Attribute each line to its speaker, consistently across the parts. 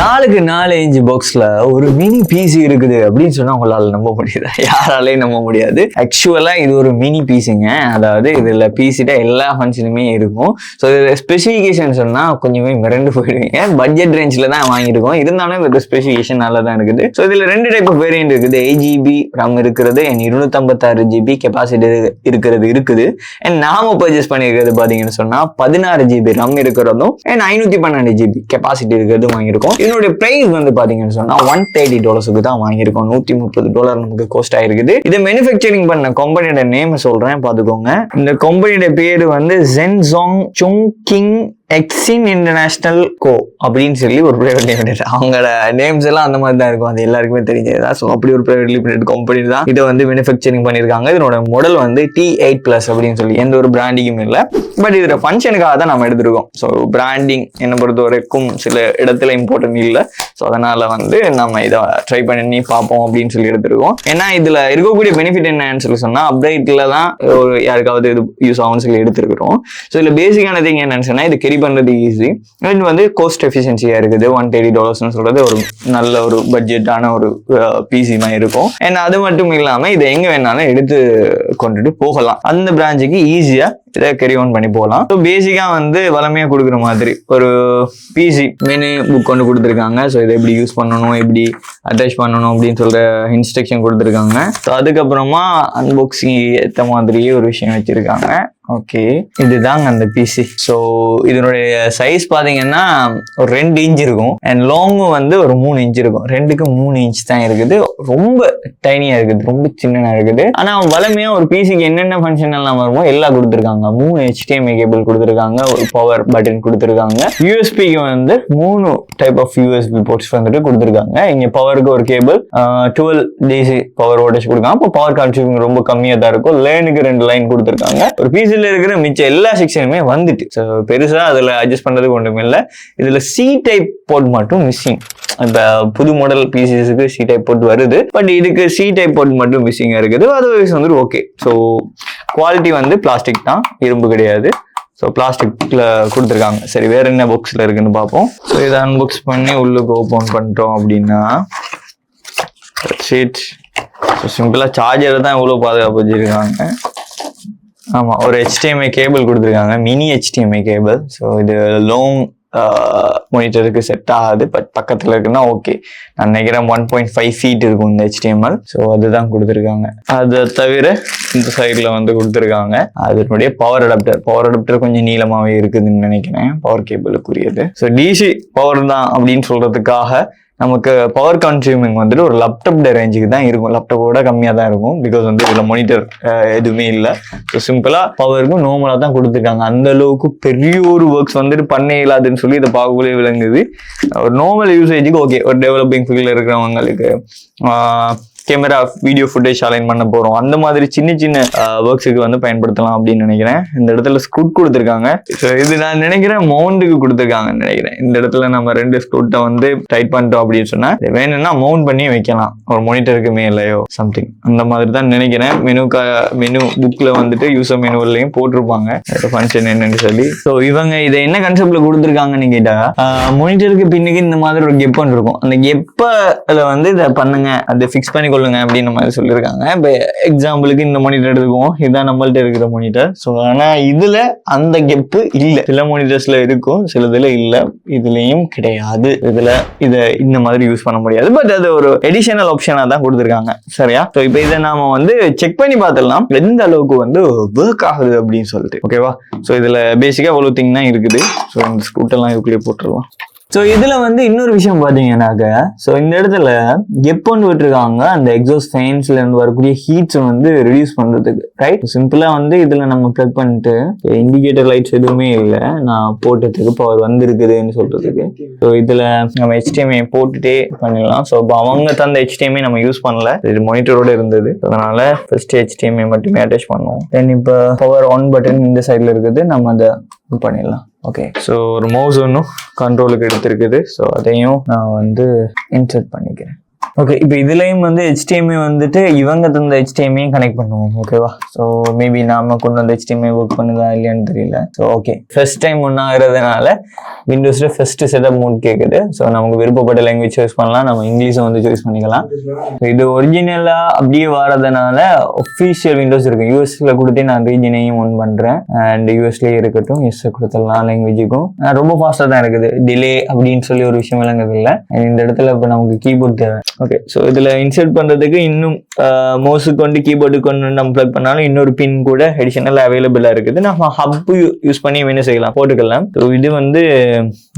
Speaker 1: 4x4 inch பாக்ஸ்ல ஒரு mini PC இருக்குது அப்படின்னு சொன்னா உங்களால நம்ப முடியுது? யாராலையும் நம்ப முடியாது. ஆக்சுவலா இது ஒரு மினி பிசிங்க. அதாவது இதுல பிசிட்ட எல்லா ஃபங்க்ஷனுமே இருக்கும். ஸோ இதுல ஸ்பெசிஃபிகேஷன் சொன்னா கொஞ்சமே மிரண்டு போயிடுவீங்க. பட்ஜெட் ரேஞ்சில தான் வாங்கியிருக்கோம். இருந்தாலும் இந்த ஸ்பெசிஃபிகேஷன் நல்லா தான் இருக்குது. ஸோ இதுல 2 டைப் ஆஃப் வேரியன்ட் இருக்குது. 8GB RAM இருக்கிறது அண்ட் 256GB கெப்பாசிட்டி இருக்குது. அண்ட் நாம பர்ச்சேஸ் பண்ணிருக்கிறது பாத்தீங்கன்னு சொன்னா 16GB RAM இருக்கிறதும் அண்ட் 512GB கெப்பாசிட்டி இருக்கிறதும் வாங்கியிருக்கோம். இதனுடைய பிரைஸ் வந்து பாத்தீங்கன்னு சொன்னா $130 தான் வாங்கியிருக்கோம். $130 நமக்கு காஸ்ட் ஆயிருக்குது. இதை மேனுஃபேக்சரிங் பண்ண கம்பெனியோட நேம் சொல்றேன் பாத்துக்கோங்க. இந்த கம்பெனியோட பேரு வந்து Zhenzhong Chongqing எக்ஸின் இன்டர்நேஷனல் கோ அப்படின்னு சொல்லி ஒரு பிரைவேட் லிமிடெட். அவங்களோட நேம்ஸ் எல்லாம் அந்த மாதிரி தான் இருக்கும். அது எல்லாருக்குமே தெரிஞ்சதுதான். ஸோ அப்படி ஒரு பிரைவேட் லிமிடெட் கம்பெனி தான் இதை வந்து மேனுஃபேக்சரிங் பண்ணியிருக்காங்க. இதனோட மாடல் வந்து T8+ அப்படின்னு சொல்லி எந்த ஒரு பிராண்டிங்கும் இல்லை. பட் இதோட ஃபங்க்ஷனுக்காக தான் நம்ம எடுத்திருக்கோம். ஸோ பிராண்டிங் என்னை பொறுத்த வரைக்கும் சில இடத்துல இம்பார்ட்டன்ட் இல்லை. ஸோ அதனால வந்து நம்ம இதை ட்ரை பண்ணி பார்ப்போம் அப்படின்னு சொல்லி எடுத்திருக்கோம். ஏன்னா இதுல இருக்கக்கூடிய பெனிஃபிட் என்னன்னு சொல்லி சொன்னா அப்டேட்ல தான் ஒரு யாருக்காவது இது யூஸ் ஆகும்னு சொல்லி எடுத்திருக்கிறோம். ஸோ இதுல பேசிக்கான திங் என்னன்னு சொன்னா இது கேரி பண்றது ஈஸி அண்ட் வந்து காஸ்ட் எஃபிஷியன்சியா இருக்குது. $130 சொல்றது ஒரு நல்ல ஒரு பட்ஜெட்டான ஒரு பிசி மாதிரி இருக்கும். அண்ட் அது மட்டும் இல்லாம இதை எங்க வேணாலும் எடுத்து கொண்டுட்டு போகலாம். அந்த பிரான்ச்சுக்கு ஈஸியா இதை கேரி ஆன் பண்ணி போகலாம். ஸோ பேசிக்கா வந்து வளமையா கொடுக்குற மாதிரி ஒரு பிசி மெனு புக் கொண்டு கொடுத்துருக்காங்க. ஸோ இதை எப்படி யூஸ் பண்ணணும், எப்படி அட்டாச் பண்ணணும் அப்படின்னு சொல்ற இன்ஸ்ட்ரக்ஷன் கொடுத்துருக்காங்க. ஸோ அதுக்கப்புறமா அன்பாக்சிங் ஏற்ற மாதிரியே ஒரு விஷயம் வச்சிருக்காங்க. ஓகே, இதுதாங்க அந்த பிசி. ஸோ இதனுடைய சைஸ் பாத்தீங்கன்னா ஒரு 2 இன்ச் இருக்கும் அண்ட் லாங்கும் வந்து ஒரு 3 இன்ச் இருக்கும். 2க்கு 3 இன்ச் தான் இருக்குது. ரொம்ப டைனியா இருக்குது, ரொம்ப சின்னதா இருக்குது. ஆனா வளமையா ஒரு பிசிக்கு என்னென்ன ஃபங்க்ஷன் எல்லாம் வருமோ எல்லாம் கொடுத்துருக்காங்க. 3 HDMI கேபிள் கொடுத்துருக்காங்க, ஒரு பவர் பட்டன் கொடுத்துருக்காங்க. யூஎஸ்பிக்கு வந்து 3 டைப் ஆஃப் யூஎஸ்பி போர்ட்ஸ் வந்துட்டு கொடுத்துருக்காங்க. இங்க பவருக்கு ஒரு கேபிள் 12 DC பவர் வோல்டேஜ் கொடுக்காங்க. அப்போ பவர் கன்சியூமிங் ரொம்ப கம்மியா தான் இருக்கும். லைனுக்கு 2 லைன் கொடுத்துருக்காங்க. ஒரு பிசி இருக்கிற மிச்ச எல்லா செக்ஷனுமே வந்துட்டு பெருசா அதுல அட்ஜஸ்ட் பண்றதுக்கு ஒன்றுமே இல்லை. இதுல சி டைப் போர்ட் மட்டும் மிஸ்ஸிங். இப்ப புது மாடல் பிசிஸ்க்கு சி டைப் போர்ட் வருது, பட் இதுக்கு சி டைப் போர்ட் மட்டும் மிஸ்ஸிங்கா இருக்குது. அதர்வைஸ் வந்து ஓகே. ஸோ குவாலிட்டி வந்து பிளாஸ்டிக் தான், இரும்பு கிடையாது. ஸோ பிளாஸ்டிக்ல கொடுத்துருக்காங்க. சரி, வேற என்ன பாக்ஸ்ல இருக்குன்னு பார்ப்போம். ஸோ இதை அன்பாக்ஸ் பண்ணி உள்ளுக்கு ஓப்பன் பண்ணிட்டோம் அப்படின்னா சிம்பிளா சார்ஜர் தான் இவ்வளவு பாதுகாப்பு வச்சிருக்காங்க. ஆமா, ஒரு HDMI கேபிள் கொடுத்துருக்காங்க, மினி HDMI கேபிள். ஸோ இது லாங் மானிட்டருக்கு செட் ஆகாது, பட் பக்கத்துல இருக்குன்னா ஓகே. நான் நினைக்கிறேன் 1.5 feet இருக்கும் இந்த HDMI. ஸோ அதுதான் கொடுத்துருக்காங்க. அதை தவிர இந்த சைட்ல வந்து கொடுத்துருக்காங்க அதனுடைய பவர் அடாப்டர் கொஞ்சம் நீளமாவே இருக்குதுன்னு நினைக்கிறேன், பவர் கேபிளுக்குரியது. ஸோ DC பவர் தான் அப்படின்னு சொல்றதுக்காக நமக்கு பவர் கன்சியூமிங் வந்துட்டு ஒரு லேப்டாப் ரேஞ்சுக்கு தான் இருக்கும். லேப்டாப்போட கம்மியாக தான் இருக்கும். பிகாஸ் வந்து இதுல மானிட்டர் எதுவுமே இல்லை. ஸோ சிம்பிளா பவருக்கும் நார்மலா தான் கொடுத்துருக்காங்க. அந்த அளவுக்கு பெரிய ஒரு ஒர்க்ஸ் வந்துட்டு பண்ண இயலாதுன்னு சொல்லி இதை பார்க்கவே விளங்குது. ஒரு நார்மல் யூசேஜுக்கு ஓகே. ஒரு டெவலப்பிங் ஃபீல்ட்ல இருக்கிறவங்களுக்கு கேமரா வீடியோ ஃபுட்டேஜ் அலைன் பண்ண போறோம், அந்த மாதிரி சின்ன சின்ன ஒர்க்ஸுக்கு வந்து பயன்படுத்தலாம் அப்படின்னு நினைக்கிறேன். இந்த இடத்துல ஸ்க்ரூ கொடுத்துருக்காங்க. இது நான் நினைக்கிறேன் மவுண்டுக்கு கொடுத்துருக்காங்கன்னு நினைக்கிறேன். இந்த இடத்துல நம்ம 2 ஸ்க்ரூட்டை வந்து டைட் பண்ணிட்டோம் அப்படின்னு சொன்னா வேணும்னா மவுண்ட் பண்ணி வைக்கலாம், ஒரு மானிட்டருக்கு மேலேயோ சம்திங். அந்த மாதிரி தான் நினைக்கிறேன். மெனு புக்ல வந்துட்டு யூசர் மெனுலையும் போட்டிருப்பாங்க ஃபங்க்ஷன் என்னன்னு சொல்லி. ஸோ இவங்க இதை என்ன கன்செப்ட்ல கொடுத்துருக்காங்கன்னு கேட்டா மானிட்டருக்கு பின்னுக்கு இந்த மாதிரி ஒரு கெப்பன் இருக்கும். அந்த கெப்பல வந்து இதை பண்ணுங்க, அதை ஃபிக்ஸ் பண்ணி கொள்ளுங்க அப்படின்னு மாதிரி சொல்லியிருக்காங்க. இப்போ எக்ஸாம்பிளுக்கு இந்த மானிட்டர் எடுத்துக்குவோம், இதுதான் நம்மள்ட்ட இருக்கிற மானிட்டர். ஸோ ஆனா இதுல அந்த கெப்பு இல்லை. சில மானிட்டர்ஸ்ல இருக்கும், சிலதுல இல்லை, இதுலயும் கிடையாது. இதுல இதை இந்த மாதிரி யூஸ் பண்ண முடியாது. பட் அது ஒரு எடிஷனல் ஆப்ஷனா தான் கொடுத்துருக்காங்க. சரியா? ஸோ இப்போ இதை நாம வந்து செக் பண்ணி பார்த்துடலாம் எந்த அளவுக்கு வந்து ஒர்க் ஆகுது அப்படின்னு சொல்லிட்டு. ஓகேவா? ஸோ இதுல பேசிக்கா அவ்வளவு திங் தான் இருக்குது. ஸோ இந்த ஸ்கூட்டெல்லாம் இதுக்குள்ளேயே போட்டுருவோம். ஸோ இதுல வந்து இன்னொரு விஷயம் பாத்தீங்கன்னாக்க, ஸோ இந்த இடத்துல கெப்பன் விட்டுருக்காங்க அந்த எக்ஸாஸ்ட் ஃபேன்ஸ்ல இருந்து வரக்கூடிய ஹீட்ஸ் வந்து ரெடியூஸ் பண்றதுக்கு. ரைட்? சிம்பிளா வந்து இதுல நம்ம பிளக் பண்ணிட்டு இண்டிகேட்டர் லைட்ஸ் எதுவுமே இல்லை, நான் போட்டதுக்கு பவர் வந்திருக்குதுன்னு சொல்றதுக்கு. ஸோ இதுல நம்ம HDMI போட்டுட்டே பண்ணிடலாம். ஸோ இப்போ அவங்க தந்த HDMI நம்ம யூஸ் பண்ணல, இது மானிட்டரோட இருந்தது. அதனால ஃபர்ஸ்ட் HDMI மட்டுமே அட்டாச் பண்ணுவோம். தென் இப்போ பவர் ஆன் பட்டன் இந்த சைட்ல இருக்குது, நம்ம அதை பண்ணிடலாம். ஓகே. ஸோ ஒரு மவுஸ் ஒன்றும் கண்ட்ரோலுக்கு எடுத்திருக்குது. ஸோ அதையும் நான் வந்து இன்சர்ட் பண்ணிக்கிறேன். ஓகே, இப்போ இதுலயும் வந்து HDMI வந்துட்டு இவங்க தந்த HDMI கனெக்ட் பண்ணுவோம். ஓகேவா? ஸோ மேபி நாம கொண்டு வந்த HDMI ஒர்க் பண்ணுதா இல்லையான்னு தெரியல. ஸோ ஓகே, ஃபர்ஸ்ட் டைம் ஒன்னாகிறதுனால விண்டோஸ்ல ஃபர்ஸ்ட் செட்டப் மோட் கேட்குது. ஸோ நமக்கு விருப்பப்பட்ட லாங்குவேஜ் சூஸ் பண்ணலாம், நம்ம இங்கிலீஷும் வந்து சூஸ் பண்ணிக்கலாம். இது ஒரிஜினலா அப்படியே வரதுனால ஒஃபிஷியல் விண்டோஸ் இருக்கு. யூஎஸ்ல கொடுத்து நான் ரீஜனையும் ஒன் பண்றேன் அண்ட் யூஎஸ்லயே இருக்கட்டும், யூஎஸ் கொடுத்துடலாம் லாங்குவேஜுக்கும். ரொம்ப ஃபாஸ்டா தான் இருக்குது, டிலே அப்படின்னு சொல்லி ஒரு விஷயம் விளங்குது இல்லை. இந்த இடத்துல இப்போ நமக்கு கீபோர்ட் தேவை. ஓகே, ஸோ இதுல இன்சர்ட் பண்றதுக்கு இன்னும் மவுஸுக்கு வந்து கீபோர்டுக்கு ஒன்று நம்ம பிளக் பண்ணாலும் இன்னொரு பின் கூட அடிஷனல் அவைலபிளா இருக்குது. நம்ம ஹப் யூஸ் பண்ணி என்ன செய்யலாம், போட்டுக்கலாம். ஸோ இது வந்து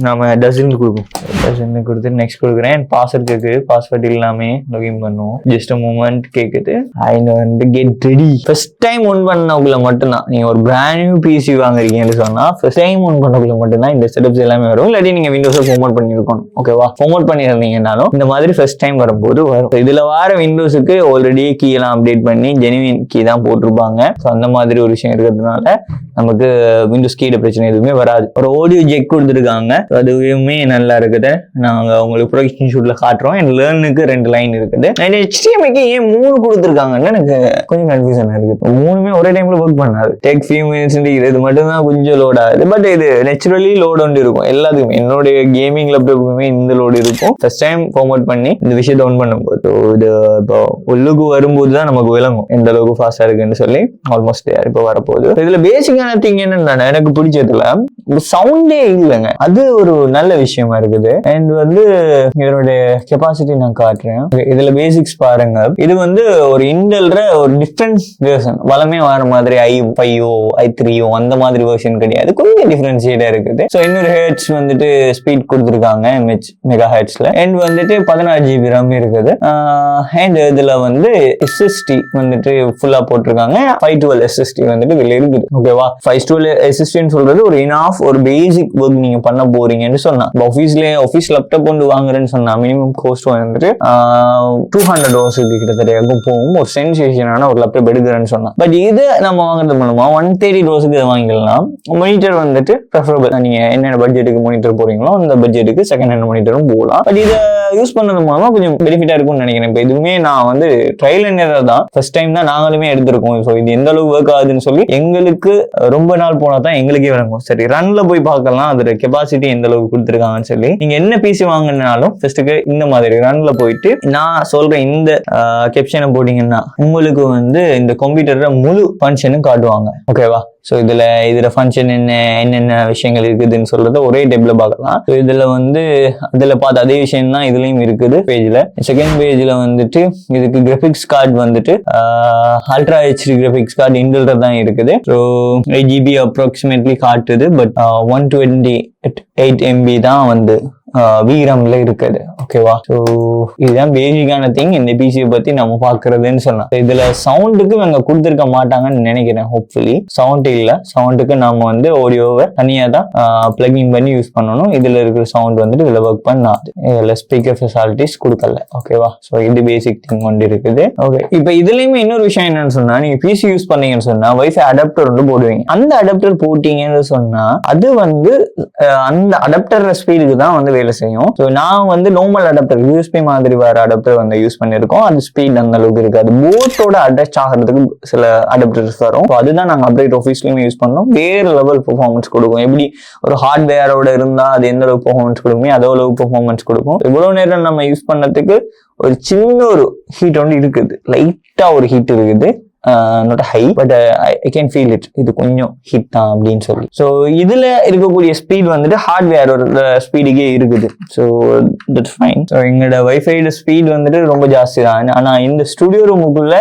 Speaker 1: நம்ம டசன் கொடுப்போம். டசன் கொடுத்து நெக்ஸ்ட் கொடுக்குறேன். பாஸ்வேர்ட் கேட்குது, பாஸ்வேர்ட் இல்லாமே லாகின் பண்ணுவோம். ஜஸ்ட் மூமெண்ட் கேட்குது. அண்ட் வந்து get ready. First time on பண்ணக்குள்ள மட்டும்தான், நீங்க ஒரு பிராண்ட் நியூ பிசி வாங்குறீங்கன்னு சொன்னா ஃபர்ஸ்ட் டைம் ஒன் பண்ணக்குள்ள மட்டும்தான் இந்த செட்டப்ஸ் எல்லாமே வரும். இல்லாட்டி நீங்க விண்டோஸை ஃபார்மேட் பண்ணிருக்கணும். ஓகேவா? ஃபார்மேட் பண்ணிருந்தீங்கன்னாலும் இந்த மாதிரி ஃபர்ஸ்ட் டைம் வரும்போது வரும். இதுல வர விண்டோஸுக்கு ஆல்ரெடி கீ எல்லாம் அப்டேட் பண்ணி ஜெனுவின் கீ தான் போட்டிருப்பாங்க. ஸோ அந்த மாதிரி ஒரு விஷயம் இருக்கிறதுனால நமக்கு விண்டோஸ் கீட பிரச்சனை எதுவுமே வராது. ஒரு ஆடியோ ஜெக் கொடுத்துருக்காங்க, அதுவுமே நல்லா இருக்குது. நாங்க உங்களுக்கு ப்ரொடக்ஷன் ஷூட்ல காட்டுறோம். என் லேர்னுக்கு 2 லைன் இருக்குது. HDMIக்கு ஏன் 3 கொடுத்துருக்காங்கன்னு எனக்கு கொஞ்சம் கன்ஃபியூஷன் இருக்கு. 3மே ஒரே டைம்ல ஒர்க் பண்ணாது. டேக் ஃபியூ மினிட்ஸ் இது மட்டும் தான் கொஞ்சம் லோட் ஆகுது. பட் இது நேச்சுரலி லோட் ஒன்று இருக்கும் எல்லாத்துக்குமே. என்னுடைய கேமிங் லேப்டாப்புமே இந்த லோடு இருக்கும். ஃபர்ஸ்ட் டைம் ஃபார்மேட் பண்ணி இந்த விஷயத்தை ஆன் பண்ணும்போது இது இப்போ உள்ளுக்கு வரும்போது தான் நமக்கு விளங்கும் எந்த அளவுக்கு ஃபாஸ்டா இருக்குன்னு சொல்லி. ஆல்மோஸ்ட் இப்போ வரப்போகுது. இதுல பேசிக்கான திங் என்னன்னா, எனக்கு பிடிச்சதுல சவுண்டே இல்லைங்க. அது ஒரு நல்ல விஷயமா இருக்குது. அண்ட் வந்து இதனுடைய கெப்பாசிட்டி நான் காட்டுறேன். இதுல பேசிக்ஸ் பாருங்க. இது வந்து ஒரு இன்டெல்ற ஒரு டிஃபரன்ஸ் வெர்ஷன். வளமே வர மாதிரி i5 i3 அந்த மாதிரி வெர்ஷன் கிடையாது, கொஞ்சம் டிஃபரன்ஷியேட்டா இருக்குது. ஸோ இன்னொரு ஹெர்ட்ஸ் வந்துட்டு ஸ்பீட் கொடுத்துருக்காங்க மெகா ஹெர்ட்ஸ்ல. அண்ட் வந்துட்டு 16 GB RAM இருக்குது. அண்ட் இதுல வந்து SSD வந்துட்டு ஃபுல்லா போட்டிருக்காங்க. 512 SSD வந்துட்டு இதுல இருக்குது. ஓகேவா? 512 SSD சொல்றது ஒரு இனாஃப் ஒரு பேசிக் ஒர்க் நீங்க பண்ண போறீங்கன்னு சொன்னா, ஆஃபீஸ் லேப்டாப் கொண்டு வாங்குறேன்னு சொன்னா மினிமம் காஸ்ட் வந்துட்டு $200 கிட்டத்தட்ட போகும். ஒரு சென்சேஷனான ஒரு லேப்டாப் எடுக்கிறேன்னு சொன்னா. பட் இது நம்ம வாங்குறது மூலமா $130 வாங்கிக்கலாம். மானிட்டர் வந்துட்டு ப்ரிஃபரபிள், நீங்க என்னென்ன பட்ஜெட்டுக்கு மானிட்டர் போறீங்களோ அந்த பட்ஜெட்டுக்கு செகண்ட் ஹேண்ட் மானிட்டரும் போகலாம். பட் இதை யூஸ் பண்ணது மூலமா கொஞ்சம் பெனிஃபிட்டா இருக்கும்னு நினைக்கிறேன். இப்போ இதுவுமே நான் வந்து ட்ரையல் அண்ட் எரர் தான், ஃபர்ஸ்ட் டைம் தான் நாங்களுமே எடுத்திருக்கோம். ஸோ இது எந்த அளவுக்கு ஒர்க் ஆகுதுன்னு சொல்லி எங்களுக்கு ரொம்ப நாள் போனா தான் எங்களுக்கே விளங்கும். சரி, ரன்ல போய் பார்க்கலாம் அதோட கெப்பாசிட்டி எந்த அளவுக்கு கொடுத்துருக்காங்கன்னு சொல்லி. நீங்க என்ன பிசி வாங்கினாலும் ஃபர்ஸ்ட்டுக்கு இந்த மாதிரி ரன்ல போயிட்டு நான் சொல்றேன் இந்த கேப்ஷனை போட்டீங்கன்னா உங்களுக்கு வந்து இந்த கம்ப்யூட்டரோட முழு ஃபங்க்ஷனும் காட்டுவாங்க. ஓகேவா? ஸோ இதுல ஃபங்க்ஷன் என்னென்ன விஷயங்கள் இருக்குதுன்னு சொல்றத ஒரே டேப்ல பார்க்கலாம். ஸோ இதுல வந்து அதுல பார்த்த அதே விஷயம் தான் இதுலயும் இருக்குது. பேஜ்ல செகண்ட் பேஜ்ல வந்துட்டு இதுக்கு கிராபிக்ஸ் கார்டு வந்துட்டு ultra HD graphics card Intel தான் இருக்குது. ஸோ 8 GB அப்ராக்சிமேட்லி காட்டுது. பட் 128 MB தான் வந்து VRAMல இருக்குது. ஓகேவா? ஸோ இதுதான் பேசிக்கான திங் இந்த பிசியை பத்தி நம்ம பாக்குறதுன்னு சொன்னா. இதுல சவுண்டுக்கு இவங்க கொடுத்துருக்க மாட்டாங்கன்னு நினைக்கிறேன். ஹோப்ஃபுல்லி சவுண்ட் இல்ல, சவுண்டுக்கு நாம வந்து ஆடியோவை தனியா தான் பிளகிங் பண்ணி யூஸ் பண்ணணும். இதுல இருக்கிற சவுண்ட் வந்துட்டு இதுல ஒர்க் பண்ணாது. இதுல ஸ்பீக்கர் ஃபெசிலிட்டிஸ் கொடுக்கல. ஓகேவா? ஸோ இது பேசிக் திங் ஒன்று இருக்குது. ஓகே, இப்போ இதுலயுமே இன்னொரு விஷயம் என்னன்னு சொன்னா, நீங்க பிசி யூஸ் பண்ணீங்கன்னு சொன்னா வைஃபை அடாப்டர் வந்து போடுவீங்க. அந்த அடாப்டர் போட்டீங்கன்னு சொன்னா அது வந்து அந்த அடாப்டர் ஸ்பீடுக்கு தான் வந்து வேலை செய்யும். ஸோ நான் வந்து நார்மல் அடாப்டர் யூஎஸ்பி மாதிரி வர அடாப்டர் வந்து யூஸ் பண்ணிருக்கோம். அது ஸ்பீட் அந்த அளவுக்கு இருக்காது. போட்டோட அட்டாச் ஆகிறதுக்கு சில அடாப்டர்ஸ் வரும். அதுதான் நாங்கள் அப்டேட் ஆஃபீஸ்லயுமே யூஸ் பண்ணோம். வேற லெவல் பெர்ஃபார்மன்ஸ் கொடுக்கும். எப்படி ஒரு ஹார்ட்வேரோட இருந்தா அது எந்த அளவுக்கு பெர்ஃபார்மன்ஸ் கொடுக்குமே அதோ அளவுக்கு பெர்ஃபார்மன்ஸ் கொடுக்கும். இவ்வளவு நேரம் நம்ம யூஸ் பண்ணதுக்கு ஒரு சின்ன ஒரு ஹீட் வந்து இருக்குது, லைட்டா ஒரு ஹீட் இருக்குது. not high, but I can feel it. இது கொஞ்சம் ஹிட் தான் அப்படின்னு சொல்லி. ஸோ இதுல இருக்கக்கூடிய ஸ்பீட் வந்துட்டு ஹார்ட்வேரோட ஸ்பீடுக்கே இருக்குது. So that's fine. ஸோ எங்களோட வைஃபையோட ஸ்பீட் வந்துட்டு ரொம்ப ஜாஸ்தி தான். ஆனா இந்த ஸ்டுடியோ ரூமுக்குள்ள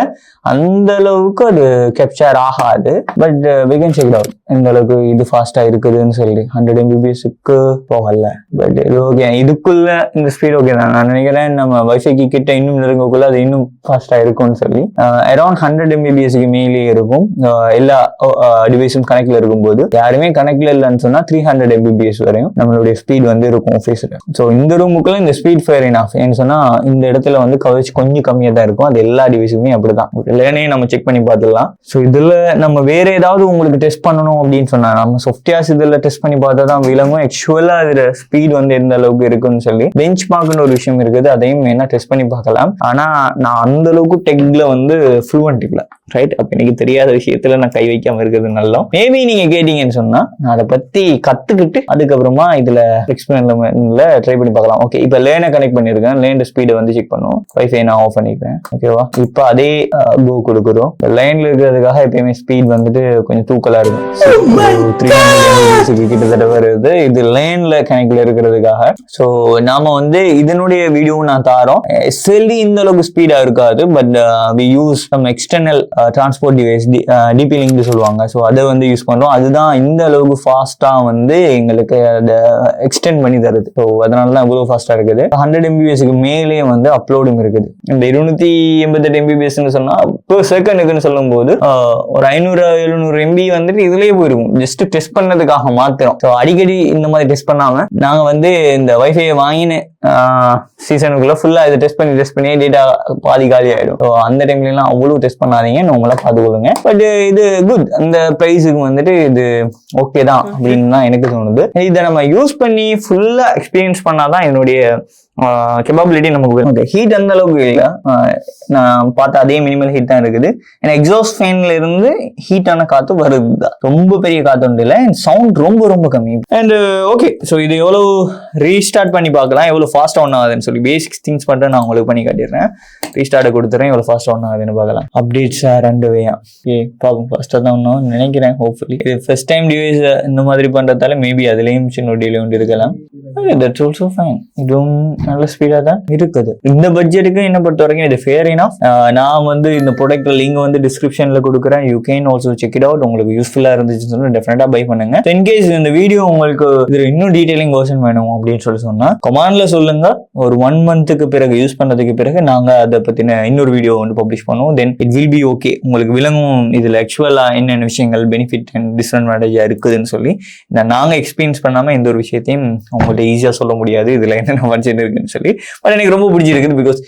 Speaker 1: அந்த அளவுக்கு அது கேப்சர் ஆகாது. But we can check it out எந்த அளவுக்கு இது ஃபாஸ்டா இருக்குதுன்னு சொல்லி. 100 MBPSக்கு போகல. பட் இது ஓகே, இதுக்குள்ள இந்த ஸ்பீட் ஓகே தான். நான் நினைக்கிறேன் நம்ம வைஃபைக்கு கிட்ட இன்னும் நெருங்கக்குள்ள அது இன்னும் ஃபாஸ்டா இருக்கும்னு சொல்லி. அரௌண்ட் 100 MBPSக்கு மேலேயே இருக்கும். எல்லா டிவைஸும் கனெக்ட்ல இருக்கும்போது, யாருமே கனெக்ட்ல இல்லைன்னு சொன்னா 300 MBPS வரையும் நம்மளுடைய ஸ்பீட் வந்து இருக்கும் ஆஃபீஸ்ல. ஸோ இந்த ரூமுக்குள்ள இந்த ஸ்பீட் ஃபேர் இனஃப். ஏன்னு சொன்னா இந்த இடத்துல வந்து கவரேஜ் கொஞ்சம் கம்மியா தான் இருக்கும். அது எல்லா டிவைஸுமே அப்படிதான். லேனையும் நம்ம செக் பண்ணி பார்த்துடலாம். ஸோ இதுல நம்ம வேற ஏதாவது உங்களுக்கு டெஸ்ட் பண்ணணும் அப்படின்னு சொன்னா நம்ம சாஃப்ட்வேர்ஸ் இதுல டெஸ்ட் பண்ணி பார்த்தா தான் விளங்கும் ஆக்சுவலா இதுல ஸ்பீட் வந்து எந்த அளவுக்கு இருக்குன்னு சொல்லி. பெஞ்ச் மார்க்னு ஒரு விஷயம் இருக்குது, அதையும் என்ன டெஸ்ட் பண்ணி பார்க்கலாம். ஆனா நான் அந்த அளவுக்கு டெக்ல வந்து ஃப்ளூவன்ட் இல்லை, ரைட்? அப்ப எனக்கு தெரியாத விஷயத்துல நான் கை வைக்காம இருக்கிறது நல்லா. மேபி நீங்க கேட்டீங்கன்னு சொன்னா நான் அதை பத்தி கத்துக்கிட்டு அதுக்கப்புறமா இதுல எக்ஸ்பெரிமெண்ட்ல ட்ரை பண்ணி பார்க்கலாம். ஓகே, இப்ப லேனை கனெக்ட் பண்ணிருக்கேன், லேன் ஸ்பீடை வந்து செக் பண்ணுவோம். வைஃபை நான் ஆஃப் பண்ணிக்கிறேன். ஓகேவா? இப்ப அதே கோ கொடுக்குறோம். லைன்ல இருக்கிறதுக்காக எப்பயுமே ஸ்பீட் வந்துட்டு கொஞ்சம் தூக்கலா இருக்கும். 300 கிட்டத்தட்ட வருது இது லைன்ல கனெக்ட்ல இருக்கிறதுக்காக. ஸோ நாம வந்து இதனுடைய வீடியோ நான் தாரோம். எஸ்எல்டி இந்த அளவுக்கு ஸ்பீடா இருக்காது, but we use some external transport device, DP link சொல்லுவாங்க. ஸோ அதை வந்து யூஸ் பண்றோம். அதுதான் இந்த அளவுக்கு ஃபாஸ்டா வந்து எங்களுக்கு அதை எக்ஸ்டெண்ட் பண்ணி தருது. ஸோ அதனாலதான் இவ்வளவு ஃபாஸ்டா இருக்குது. 100 MBPSக்கு மேலே வந்து அப்லோடும் இருக்குது. இந்த 288 MBPS சொன்னா per செகண்டுக்குன்னு சொல்லும் போது ஒரு 500-700 MB வந்துட்டு இதுலயே போயிருக்கும், ஜஸ்ட் டெஸ்ட் பண்ணதுக்காக மாத்திரம். ஸோ அடிக்கடி இந்த மாதிரி டெஸ்ட் பண்ணாம நாங்க வந்து இந்த வைஃபை வாங்கின சீசனுக்குள்ள ஃபுல்லா இதை டெஸ்ட் பண்ணி டேட்டா பாதி காலி ஆயிடும். ஸோ அந்த டைம்ல எல்லாம் அவ்வளவு டெஸ்ட் பண்ணாதீங்க, நம்மளா பார்த்துக்கொள்ளுங்க. பட் இது குட், அந்த பிரைஸுக்கு வந்துட்டு இது ஓகே தான் அப்படின்னு தான் எனக்கு தோணுது. இதை நம்ம யூஸ் பண்ணி ஃபுல்லா எக்ஸ்பீரியன்ஸ் பண்ணாதான் என்னுடைய கேப்பபிலிட்டி நமக்கு வரும். ஓகே, ஹீட் அந்த அளவுக்கு இல்லை, நான் பார்த்த அதே மினிமல் ஹீட் தான் இருக்குது. ஏன்னா எக்ஸாஸ்ட் ஃபேன்ல இருந்து ஹீட்டான காத்து வருது தான், ரொம்ப பெரிய காத்து ஒன்று இல்லை. அண்ட் சவுண்ட் ரொம்ப ரொம்ப கம்மி. அண்ட் ஓகே, ஸோ இது எவ்வளவு ரீஸ்டார்ட் பண்ணி பார்க்கலாம், எவ்வளவு ஃபாஸ்டா ஒன் ஆகுதுன்னு சொல்லி பேசிக்ஸ் திங்ஸ் மட்டும் நான் உங்களுக்கு பண்ணி காட்டிடுறேன். ரீஸ்டார்ட் கொடுத்துறேன், எவ்வளவு ஃபாஸ்டா ஒன் ஆகுதுன்னு பார்க்கலாம். அப்டேட்ஸ் 2 வேயா பார்ப்போம். ஃபாஸ்டா தான் ஒன்றும் நினைக்கிறேன். ஹோப்ஃபுல்லி இது ஃபர்ஸ்ட் டைம் டிவைஸ் இந்த மாதிரி பண்றதால மேபி அதுலயும் சின்ன டிலே ஒன்று இருக்கலாம். That's also fine. இதுவும் நல்ல ஸ்பீடா தான் இருக்குது. இந்த பட்ஜெட்டுக்கு என்ன பொறுத்த வரைக்கும் இது ஃபேர் இனஃப். நான் வந்து இந்த ப்ராடக்ட் லிங்க் வந்து டிஸ்கிரிப்ஷன்ல கொடுக்குறேன். You can also check it out. உங்களுக்கு யூஸ்ஃபுல்லா இருந்துச்சுன்னு சொன்னா டெஃபினட்டா பை பண்ணுங்க. இன்கேஸ் இந்த வீடியோ உங்களுக்கு இதுல இன்னும் டீடைலிங் வெர்ஷன் வேணும் அப்படின்னு சொன்னா கமெண்ட்ல சொல்லுங்க. ஒரு 1 மந்த்துக்கு பிறகு யூஸ் பண்ணதுக்கு பிறகு நாங்க அதை பத்தின இன்னொரு வீடியோ வந்து பப்ளிஷ் பண்ணுவோம். Then it will be okay. உங்களுக்கு விளங்கும் இதுல ஆக்சுவலா என்னென்ன விஷயங்கள் பெனிஃபிட் அண்ட் டிஸ்அட்வான்டேஜா இருக்குதுன்னு சொல்லி. நாங்க எக்ஸ்பீரியன்ஸ் பண்ணாம எந்த ஒரு விஷயத்தையும் உங்கள்கிட்ட ஈஸியா சொல்ல முடியாது இதுல என்னென்ன பட்ஜெட் இருக்குன்னு சொல்லி. பட் எனக்கு ரொம்ப பிடிச்சிருக்குது. பிகாஸ்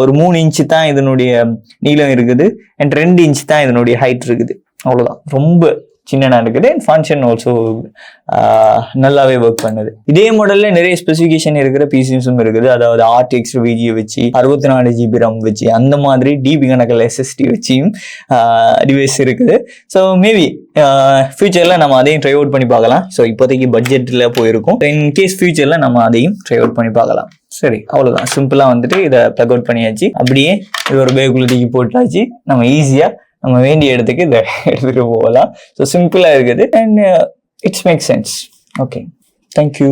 Speaker 1: ஒரு 3 இன்ச்சு தான் இதனுடைய நீளம் இருக்குது அண்ட் 2 இன்ச் தான் இதனுடைய ஹைட் இருக்குது. அவ்வளவுதான், ரொம்ப சின்னனா இருக்குது. அண்ட் ஃபங்க்ஷன் ஆல்சோ நல்லாவே ஒர்க் பண்ணுது. இதே மாடல்ல நிறைய ஸ்பெசிஃபிகேஷன் இருக்கிற பிசிஸும் இருக்குது. அதாவது RTX VGA வச்சு 64 GB RAM வச்சு அந்த மாதிரி டிபி கணக்கில் SSD வச்சியும் டிவைஸ் இருக்குது. ஸோ மேபி ஃபியூச்சர்ல நம்ம அதையும் ட்ரை அவுட் பண்ணி பார்க்கலாம். ஸோ இப்போதைக்கு பட்ஜெட்ல போயிருக்கும். இன் கேஸ் ஃபியூச்சர்ல நம்ம அதையும் ட்ரை அவுட் பண்ணி பார்க்கலாம். சரி, அவ்வளவுதான். சிம்பிளா வந்துட்டு இதை பிளக் அவுட் பண்ணியாச்சு. அப்படியே இது ஒரு பேக்குள்ள தூக்கி போட்டாச்சு. நம்ம ஈஸியா நம்ம வேண்டிய இடத்துக்கு இதை எடுத்துட்டு போகலாம். ஸோ சிம்பிளா இருக்குது and it's make sense. Okay, thank you.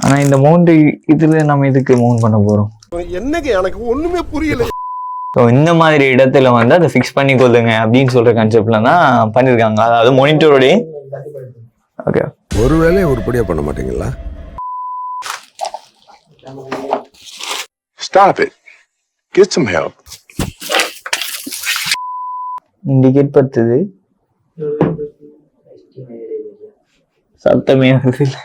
Speaker 1: ஆனா இந்த மவுண்ட் இதுல நம்ம இதுக்கு மவுண்ட் பண்ண போறோம்.
Speaker 2: என்னங்க எனக்கு ஒண்ணுமே புரியல.
Speaker 1: ஸோ இந்த மாதிரி இடத்துல வந்து அதை ஃபிக்ஸ் பண்ணி கொள்ளுங்க அப்படின்னு சொல்ற கான்செப்ட்ல தான் பண்ணிருக்காங்க. அதாவது மானிட்டரோட ஓகே,
Speaker 2: ஒரு வேலையை உருப்படியா பண்ண மாட்டீங்களா? Stop it. Get some help.
Speaker 1: Indicate பத்துது, சத்தமே வருது.